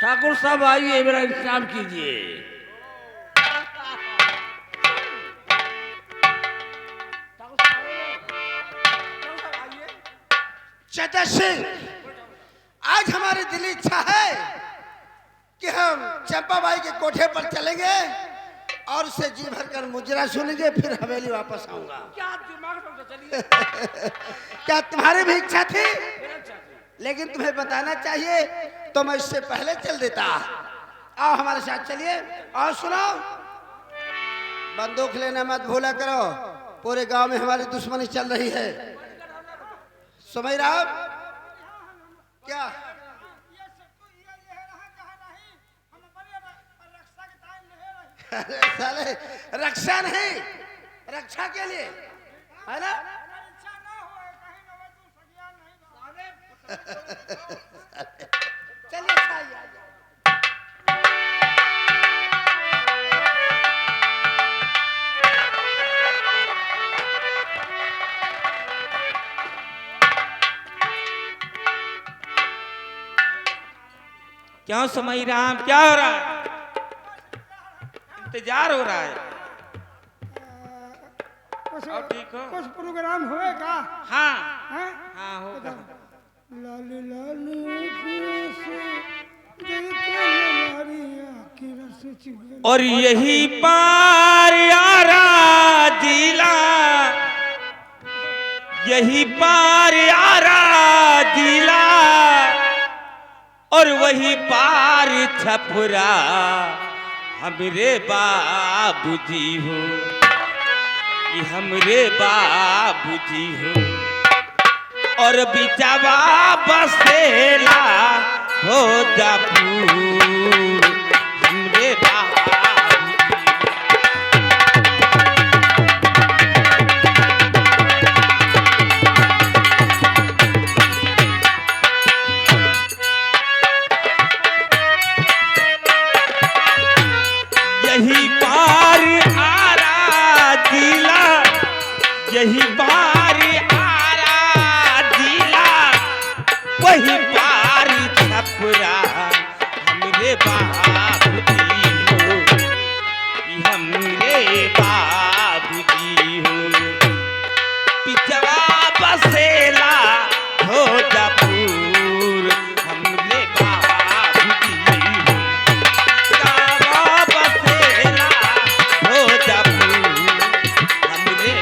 ठाकुर साहब आइए, मेरा इंतजाम कीजिए। चेता सिंह, आज हमारी दिली इच्छा है कि हम चंपाबाई के कोठे पर चलेंगे और उसे जी भर कर मुजरा सुनेंगे, फिर हवेली वापस आऊंगा। क्या दिमाग में चलिए। क्या तुम्हारी भी इच्छा थी? लेकिन तुम्हें बताना चाहिए तो मैं इससे पहले चल देता। आओ हमारे साथ चलिए। और सुनो, बंदूक लेना मत भूला करो, पूरे गांव में हमारी दुश्मनी चल रही है। समझ रहा? क्या अरे साले, रक्षा नहीं, रक्षा के लिए है ना? चलिए क्यों समय राम, क्या हो रहा है? इंतजार हो रहा है। और ठीक हो? कुछ प्रोग्राम होएगा? हाँ हैं? हाँ होगा। लाली लाली आँखों से देखो हमारी आँखें रस चुके। और यही पार यारा जिला, यही पार यारा जिला, और वही पार छपरा हमरे बाबूजी हो, कि हमरे बाबूजी हो। और बिचावा बसेला हो जापूर हमरे बाबूजी। यही पार आरा जिला, यही पार आरा जिला, वही पार छपरा हमरे बाबूजी हो, कि हमरे बाबूजी हो। पिछवा बसेला हो जापूर हमरे बाबूजी हो, पिछवा बसेला हो जापूर हमरे।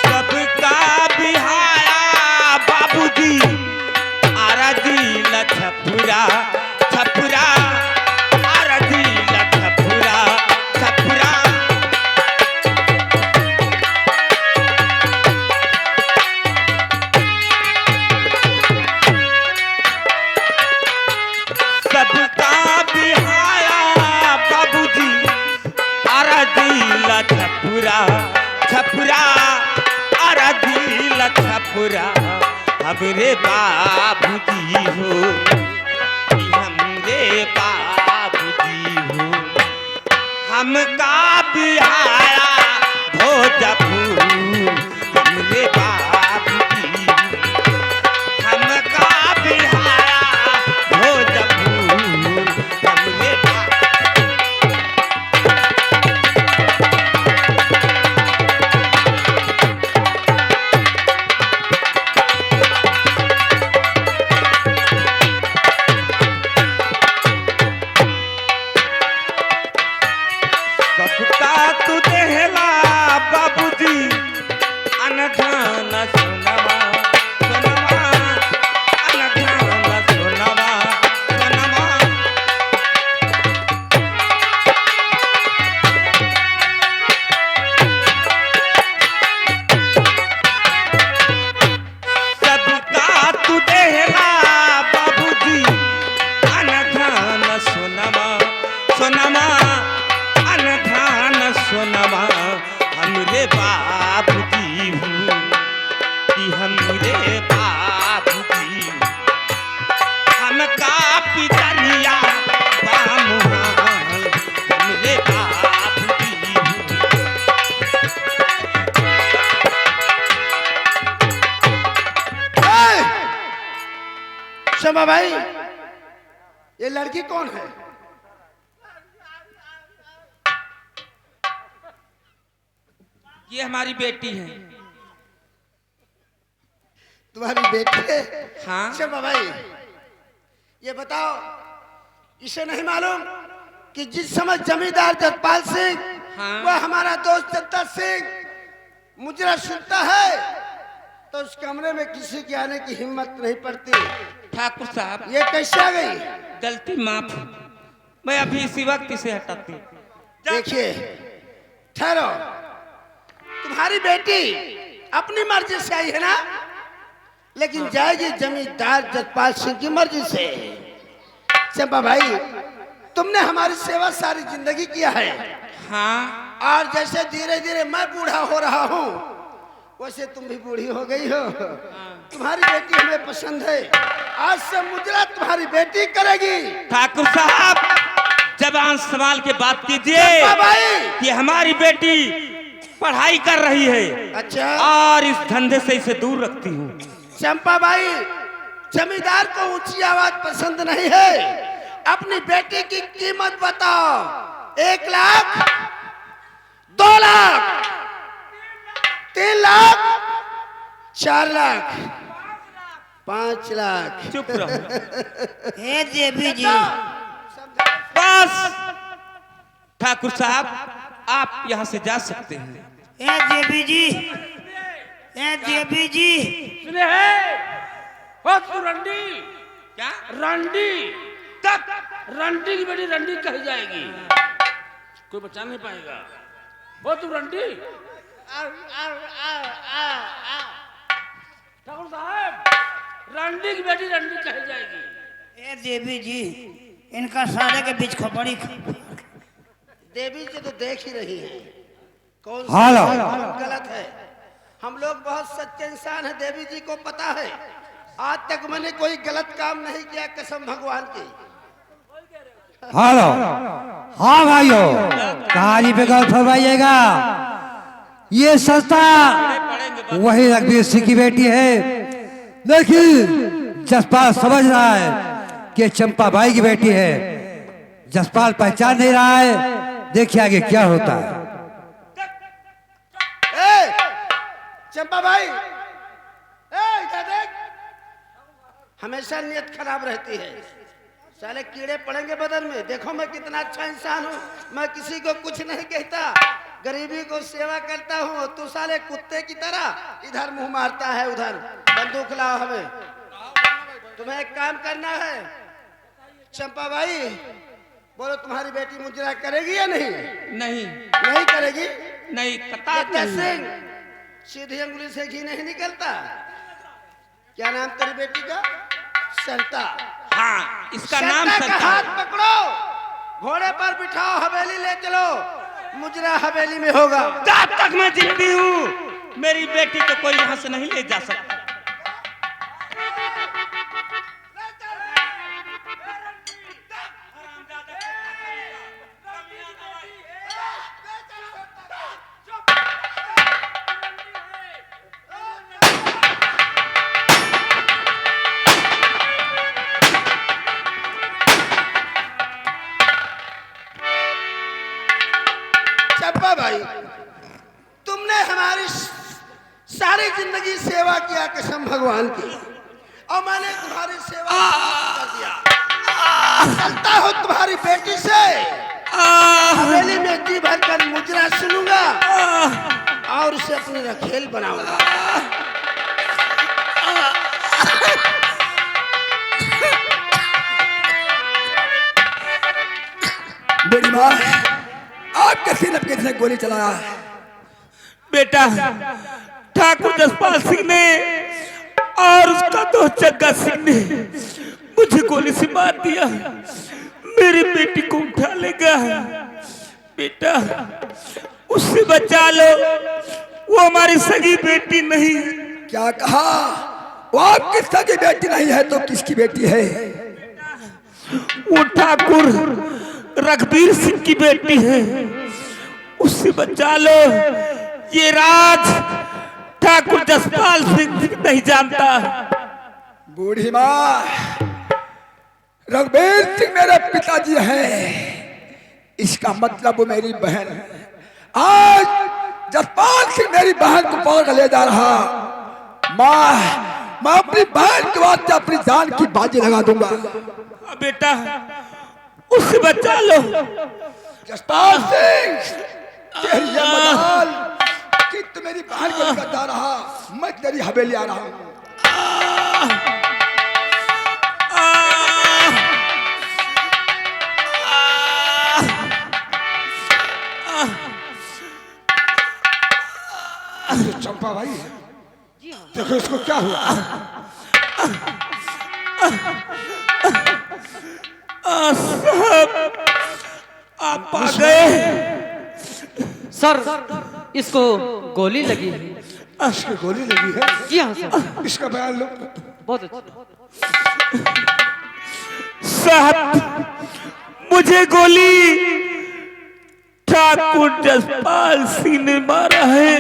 सबका बिहारा बाबूजी आराधी छपुरा छपुरा, आराधी छपुरा छपुरा। सबका बिहारा बाबूजी आराधी छपुरा छपुरा, आराधी छपुरा हमरे बाबूजी हो, कि हमरे बाबूजी हो। हमका बिहारा भोजपुर हमरे बाबूजी हो, हमका बिहारा भोजपुर हमरे बाबूजी। सबका तू देहला बाबूजी अनजान सुनवा सुनवा, अनजान सुनवा सुनवा। अनधान सोनमा हमरे बाबू जी हूँ कि हमरे बाबू जी हमका पितरिया बामुहान हमरे बाबू जी हूँ। शंपा भाई, ये लड़की कौन है? ये हमारी बेटी है। तुम्हारी बेटी है? हाँ। शंपा भाई, ये बताओ, इसे नहीं मालूम कि जिस समय जमींदार जसपाल सिंह, हाँ। वह हमारा दोस्त जगता सिंह मुजरा सुनता है तो उस कमरे में किसी के आने की हिम्मत नहीं पड़ती। ठाकुर साहब, ये कैसे आ गई? गलती माफ, मैं अभी इसी वक्त इसे हटाती। देखिए, ठहरो, तुम्हारी बेटी अपनी मर्जी से आई है ना, लेकिन जाएगी जमींदार जसपाल सिंह की मर्जी से। चंपा भाई, तुमने हमारी सेवा सारी जिंदगी किया है। हाँ। और जैसे धीरे धीरे मैं बूढ़ा हो रहा हूँ, वैसे तुम भी बूढ़ी हो गई हो। तुम्हारी बेटी हमें पसंद है। आज से मुजरा तुम्हारी बेटी करेगी। ठाकुर साहब, जबान संभाल के बात कीजिए चंपा भाई, कि हमारी बेटी पढ़ाई कर रही है। अच्छा। और इस धंधे से इसे दूर रखती हूँ। चंपा भाई, जमींदार को ऊंची आवाज पसंद नहीं है। अपनी बेटी की कीमत बताओ। 1 लाख, 2 लाख, 3 लाख, 4 लाख, 5 लाख। चुप रहो। हे देवी जी, बस ठाकुर साहब, आप यहाँ से जा सकते हैं। हे देवी जी, हे देवी जी, सुने है हो तू रंडी, क्या? रंडी तक रंडी की बेटी रंडी कही जाएगी, कोई बचा नहीं पाएगा। हो तू रंडी। ठाकुर साहब, रंडी की बेटी रंडी कही जाएगी। हे देवी जी, इनका सारे के बीच खोपड़ी। देवी जी तो देख ही रही है कौन हेलो। गलत है। हम लोग बहुत सच्चे इंसान हैं, देवी जी को पता है। आज तक मैंने कोई गलत काम नहीं किया, कसम भगवान की। हेलो। हाँ भाइयों, कहानी पे गौर फरमाइएगा। ये सस्ता वही रघुवीर सिंह की बेटी है, लेकिन जसपाल समझ रहा है कि चंपा बाई की बेटी है। जसपाल पहचान नहीं रहा है। देखिए आगे क्या होता है। ए, चंपा भाई, इधर देख। हमेशा नियत खराब रहती है। साले कीड़े पड़ेंगे बदन में। देखो मैं कितना अच्छा इंसान हूँ, मैं किसी को कुछ नहीं कहता, गरीबी को सेवा करता हूँ। तू साले कुत्ते की तरह इधर मुंह मारता है, उधर। बंदूक लाओ हमें। तुम्हें एक काम करना है। चंपा भाई, बोलो तुम्हारी बेटी मुजरा करेगी या नहीं? नहीं, नहीं करेगी। नहीं, कतार नहीं। सिंह, सीधी अंगुली से घी नहीं निकलता। क्या नाम तेरी बेटी का? संता। हाँ, इसका नाम संता का संता हाथ है। पकड़ो, घोड़े पर बिठाओ, हवेली ले चलो। मुजरा हवेली में होगा। जब तक मैं जिंदी हूँ, मेरी बेटी को कोई यहाँ से नहीं ले जा सकता। चंपा भाई, तुमने हमारी सारी जिंदगी सेवा किया, कसम भगवान की, और मैंने तुम्हारी सेवा कर दिया। चलता हो तुम्हारी बेटी से, हवेली में जी भर कर मुजरा सुनूंगा और उसे अपनी रखेल बनाऊंगा। बड़ी माँ, आपके सीने पे किसने गोली चलाया? बेटा, ठाकुर जसपाल सिंह ने और उसका दोस्त जग्गा सिंह ने मुझे गोली से मार दिया। मेरी बेटी को उठा लेगा। बेटा उससे बचा लो, वो हमारी सगी बेटी नहीं। क्या कहा? वो आपकी सगी बेटी नहीं है तो किसकी बेटी है? वो ठाकुर रघुवीर सिंह की बेटी है, उससे बचा लो। ये राज ठाकुर जसपाल सिंह नहीं जानता। बूढ़ी माँ, रघुवीर सिंह मेरे पिताजी हैं, इसका मतलब वो मेरी बहन है। आज जसपाल सिंह मेरी बहन को पकड़ कर ले जा रहा। मैं अपनी बहन के वास्ते अपनी जान की बाजी लगा दूंगा। बेटा उससे बचा लो। जसपाल सिंह, तेरी ये मजाल कि तू मेरी बहन को लेकर जा रहा, मैं तेरी हवेली आ रहा हूँ। चंपा भाई, देखो इसको क्या हुआ। आप आ गए। सर इसको गोली लगी है। इसकी गोली लगी है? जी हाँ सर। इसका बयान लो। बहुत अच्छा। साहब मुझे गोली ठाकुर जसपाल सिंह ने मारा है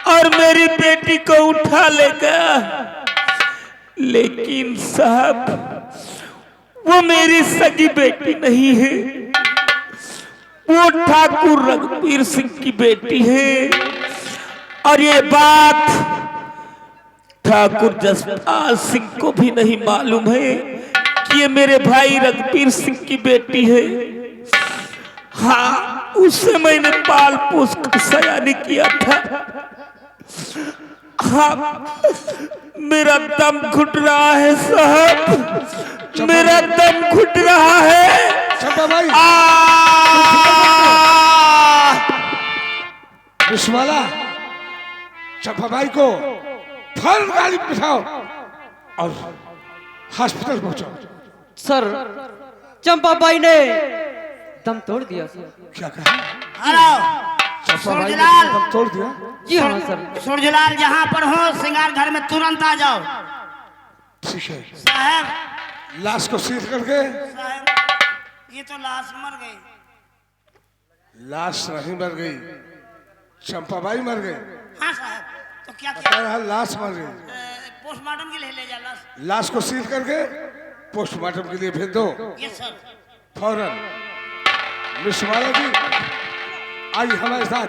और मेरी बेटी को उठा लेगा। लेकिन साहब वो मेरी सगी बेटी नहीं है, वो ठाकुर रघुवीर सिंह की बेटी है। और ये बात ठाकुर जसपाल सिंह को भी नहीं मालूम है कि ये मेरे भाई रघुवीर सिंह की बेटी है। हाँ, उससे मैंने पाल पोस कर सयानी किया था। हाँ, मेरा दम घुट रहा है साहब, मेरा दम घुट रहा है। चंपा भाई, विश्वाला, चंपा भाई को फौरन गाड़ी में बिठाओ और हॉस्पिटल पहुंचाओ। सर चंपाबाई ने दम तोड़ दिया सर। क्या कहा? हेलो चंपा भाई ने सूरजलाल। दम तोड़ दिया? जी हाँ सर। सूरजलाल जहाँ पर हो सिंगार घर में तुरंत आ जाओ। ठीक है। साहब लाश को सील करके। साहब ये तो लाश मर गई। लाश नहीं मर गई, चंपा भाई मर गए। हाँ साहब, तो क्या बता किया? रहा लाश मर गई। पोस्टमार्टम के लिए ले जा लाश। लाश को सील करके पोस्टमार्टम के लिए भेज दो यस सर। फौरन। विश्वाला जी आइए हमारे साथ,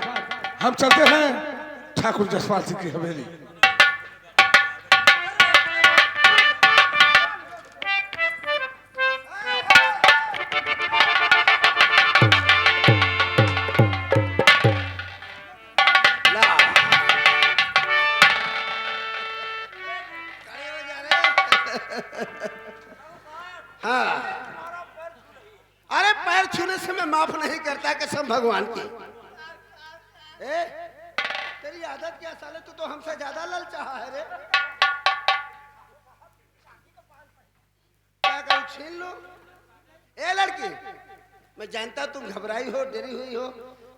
हम चलते हैं ठाकुर जसपाल सिंह की हवेली। हाँ, अरे पैर छूने से मैं माफ नहीं करता कसम भगवान की। तेरी आदत क्या साले, तू तो हमसे ज्यादा ललचाहा है रे। क्या करूं, छीन लो? ए लड़की, मैं जानता तुम घबराई हो, डरी हुई हो,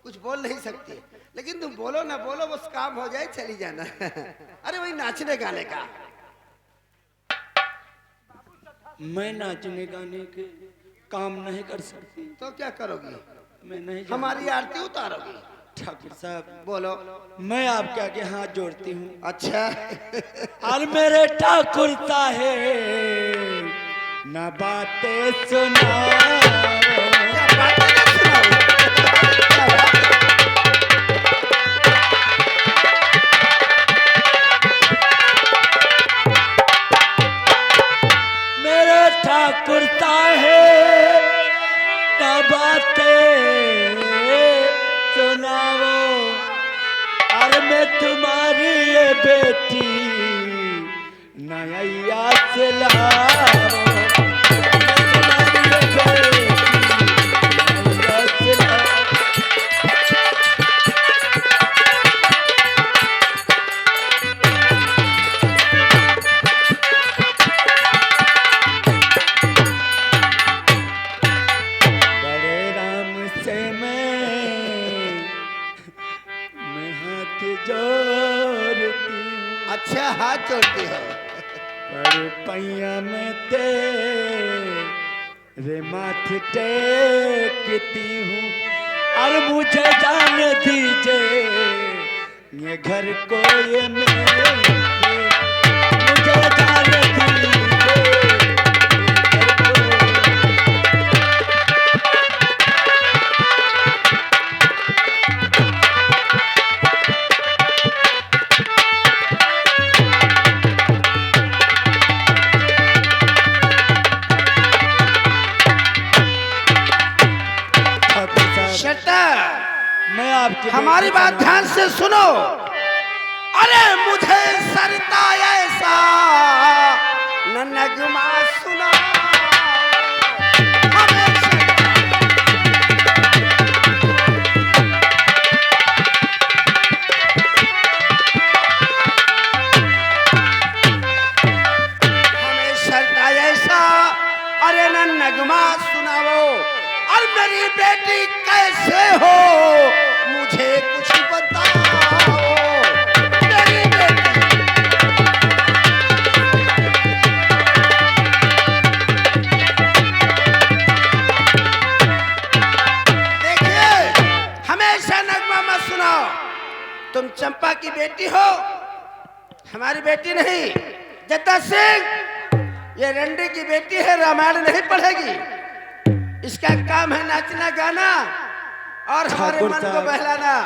कुछ बोल नहीं सकती, लेकिन तुम बोलो ना बोलो, बस काम हो जाए चली जाना। अरे वही नाचने गाने का। मैं नाचने गाने के काम नहीं कर सकती। तो क्या करोगी? मैं नहीं हमारी आरती उतारोगी? ठाकुर साहब, बोलो। मैं आपके आगे हाथ जोड़ती हूँ। अच्छा। और मेरे ठाकुर साहेब न बातें सुना। क्या बातें ना सुनाओ? क्या बात है? मेरे ठाकुर साहेब न बातें सुनाओ। और मैं तुम्हारी ये बेटी नैया से लाओ। जोड़ती हूँ, अच्छा हाथ जोड़ती हो। पर पैया में तेरे माथे टेकती हूँ। और मुझे जान दीजिए ये घर को ये मेरे, मुझे जान दीजिए ये घर को। मैं आपकी हमारी बात ध्यान से सुनो। अरे मुझे सरता ऐसा न नगमा सुना, हमें सरता ऐसा अरे न नगमा सुनाओ। और मेरी बेटी कैसे हो मुझे कुछ बताओ। मेरी बेटी देखिए, हमेशा नगमा मत सुनाओ। तुम चंपा की बेटी हो, हमारी बेटी नहीं। जत्ता सिंह ये रंडी की बेटी है, रामायण नहीं पढ़ेगी। इसका काम है नाचना गाना और हमारे मन को बहलाना।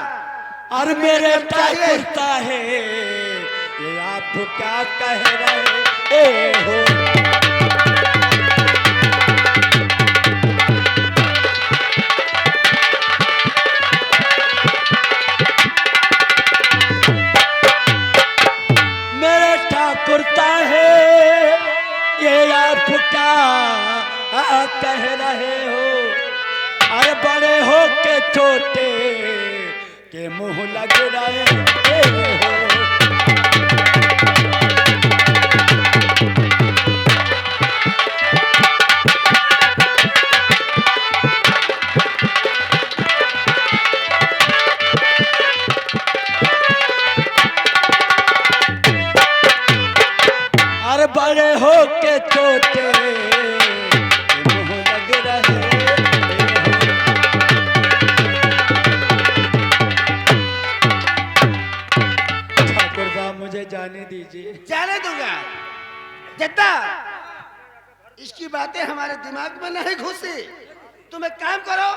और मेरे चाहिए है ये आप क्या कह रहे हो। मेरे ठाकुरता है ये आप क्या कह रहे हो। अरे बड़े हो के छोटे के मुंह लग रहे हो। अरे बड़े हो के छोटे मुंह लग रहे हो। ठाकुर साहब मुझे जाने दीजिए। जाने दूंगा। जत्ता इसकी बातें हमारे दिमाग में नहीं घुसी। तुम एक काम करो,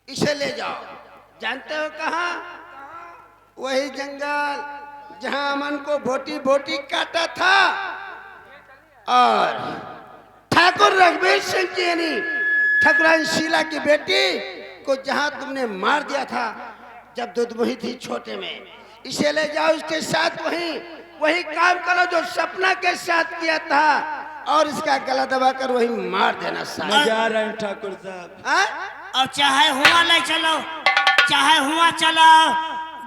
इसे ले जाओ। जानते हो कहाँ? वही जंगल जहां अमन को बोटी बोटी काटा था और ठाकुर रघुवीर सिंह की यानी ठाकुरानी शीला की बेटी को जहां तुमने मार दिया था जब दुधमुही थी छोटे में। इसे ले जाओ, इसके साथ वही काम करो जो सपना के साथ किया था और इसका गला दबाकर वही मार देना। मैं जा रहा हूँ ठाकुर साहब। और चाहे हुआ ले चलो, चाहे हुआ चलो,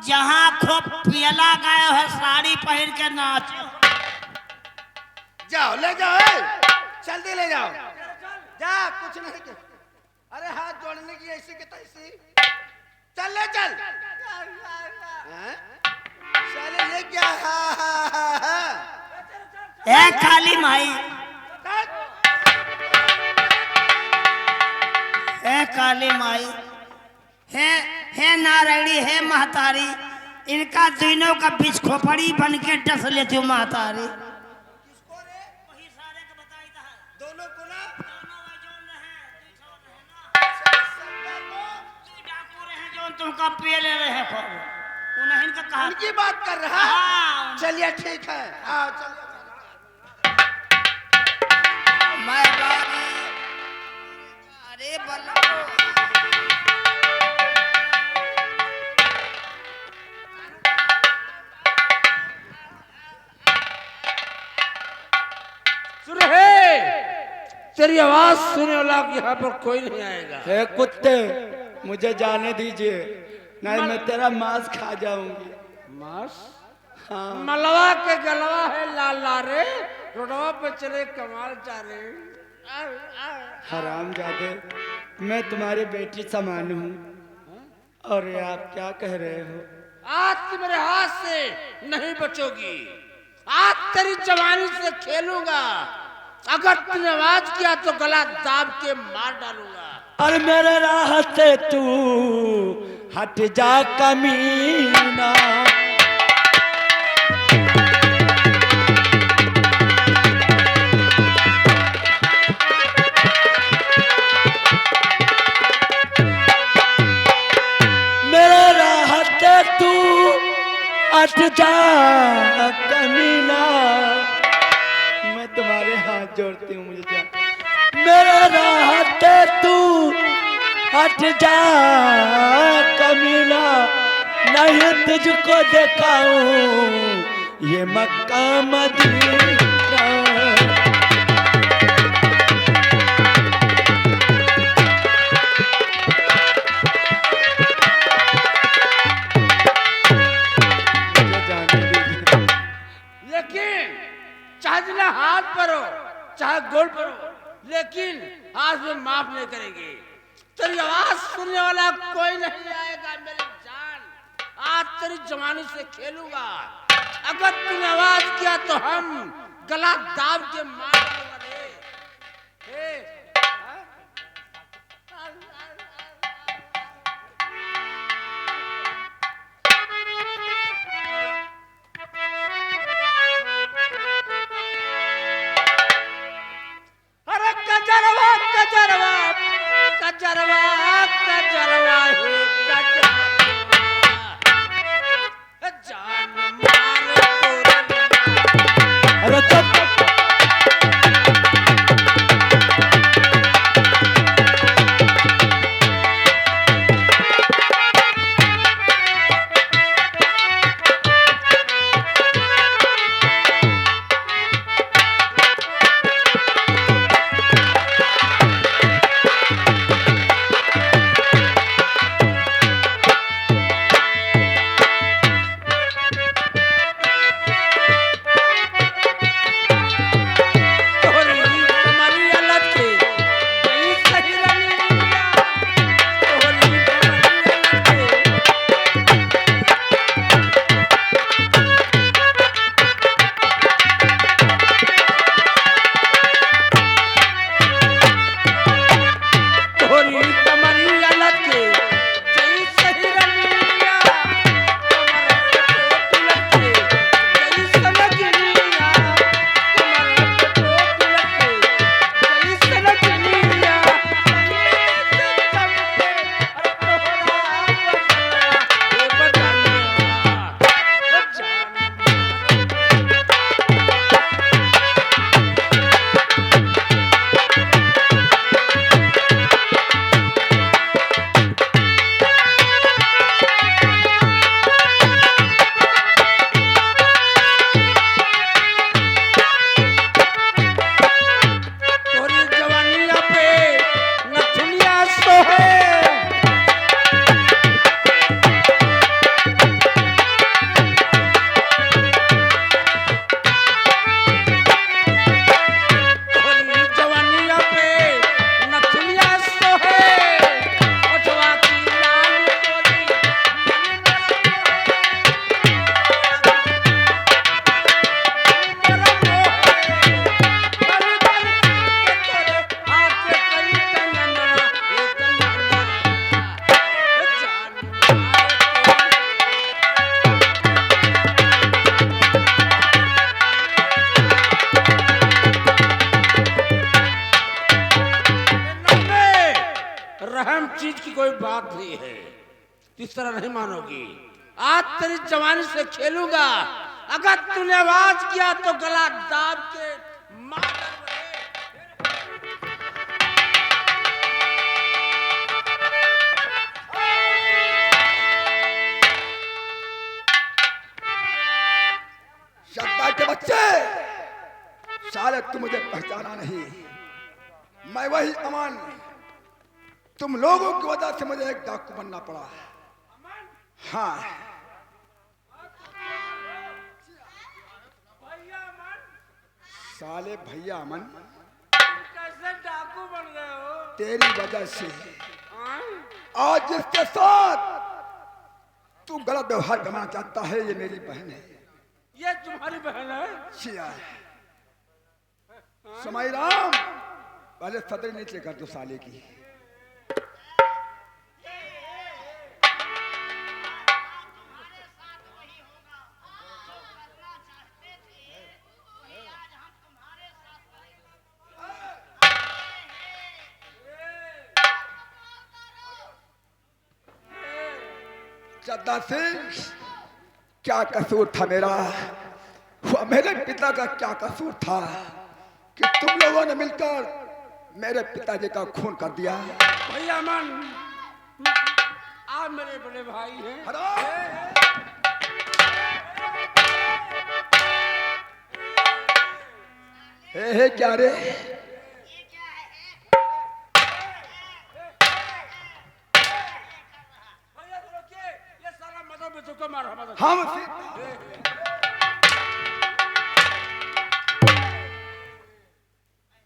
जहाँ खूब पियला गए है साड़ी पहन के नाच। जाओ ले जाओ, जल्दी ले जाओ। जा कुछ नहीं के। अरे हाथ जोड़ने की ऐसी के तैसी। चल ले चल। चले ये क्या है? ए काली माई, ए काली माई, है नारायणी, है महतारी, इनका तीनों का बीच खोपड़ी बन के डस लेती हूँ महतारी। दोनों को ना तुमका पिए ले रहे हो उन्हें का कहा उनकी बात कर रहा है। चलिए ठीक है, आओ चलिए। मैं अरे बल्ला सुन हे, तेरी आवाज सुने वाला यहाँ पर कोई नहीं आएगा। हे कुत्ते मुझे जाने दीजिए, नहीं मैं तेरा मांस खा जाऊंगी। मांस? हाँ। मलवा के गलवा है लाल लारे, रोडवा पे चले कमाल चारे। हराम जादे, मैं तुम्हारी बेटी समान हूँ और ये आप क्या कह रहे हो? आज तुम मेरे हाथ से नहीं बचोगी। आज तेरी जवानी से खेलूंगा। अगर तूने आवाज किया तो गला दाब के मार डालूंगा। और मेरे राह से तू हट जा कमीना। मेरे राह से तू हट जा कमीना। मैं तुम्हारे हाथ जोड़ती हूँ, मुझे जा। मेरा राह से तू हट जा कमीना। नहीं तुझको दिखाऊं ये मक्का मदीना। लेकिन चाहे जिला हाथ पर हो चाहे गोल पर हो, लेकिन आज में माफ नहीं करेंगे। तेरी आवाज सुनने वाला कोई नहीं आएगा मेरी जान। आज तेरी जवानी से खेलूंगा। अगर तूने आवाज किया तो हम गला दाब के मार डालूंगा रे। अरे कजरवा कजरवा कजरवा कजरवा हे कजरवा जान मार अरे चुप। चीज की कोई बात नहीं है, इस तरह नहीं मानोगी। आज तेरी जवानी से खेलूंगा, अगर तूने आवाज किया तो गला दाब के मार शब्दा के बच्चे, साले तुम मुझे पहचाना नहीं। मैं वही अमन, तुम लोगों की वजह से मुझे एक डाकू बनना पड़ा। हाँ, साले भैया अमन, कैसे डाकू बन गए हो? तेरी वजह से। आज जिसके साथ तू गलत व्यवहार करना चाहता है। ये मेरी बहन है। ये तुम्हारी बहन है? छिया समय राम, पहले सदर नीचे कर दो साले की। चद्दा सिंह, क्या कसूर था मेरा? वह मेरे पिता का क्या कसूर था कि तुम लोगों ने मिलकर मेरे पिताजी का खून कर दिया? भैया मन, आप मेरे बड़े भाई हैं। हे क्या रे?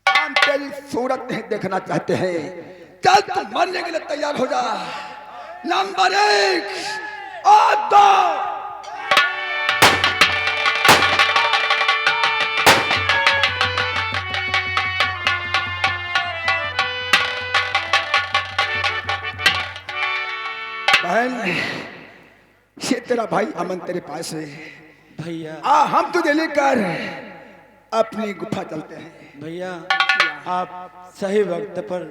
हम तेरी सूरत नहीं देखना चाहते हैं। चल तू मरने के लिए तैयार हो जा। नंबर 1 और 2। बहन, ये तेरा भाई अमन तेरे पास है। भैया हम तुझे लेकर अपनी गुफा चलते हैं। भैया, आप सही वक्त पर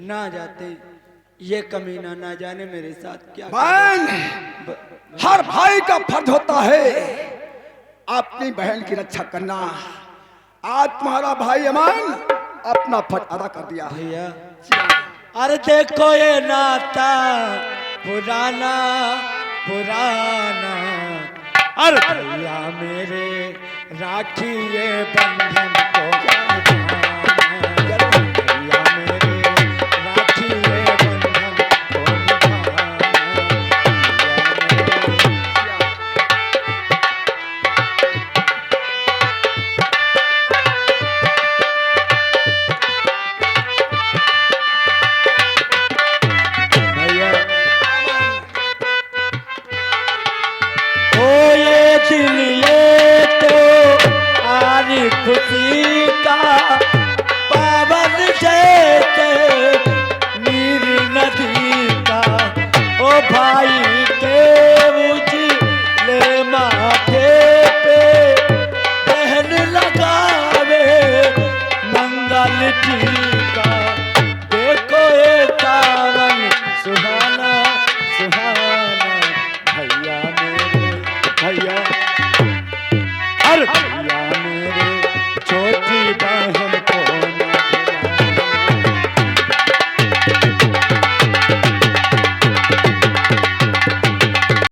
ना जाते, ये कमीना ना जाने मेरे साथ क्या बहन, हर भाई का फर्ज होता है अपनी बहन की रक्षा करना। आज तुम्हारा भाई अमन अपना फर्ज अदा कर दिया। भैया, अरे देखो ये नाता पुराना पुराना, अरे भैया मेरे राखी ये बंधन को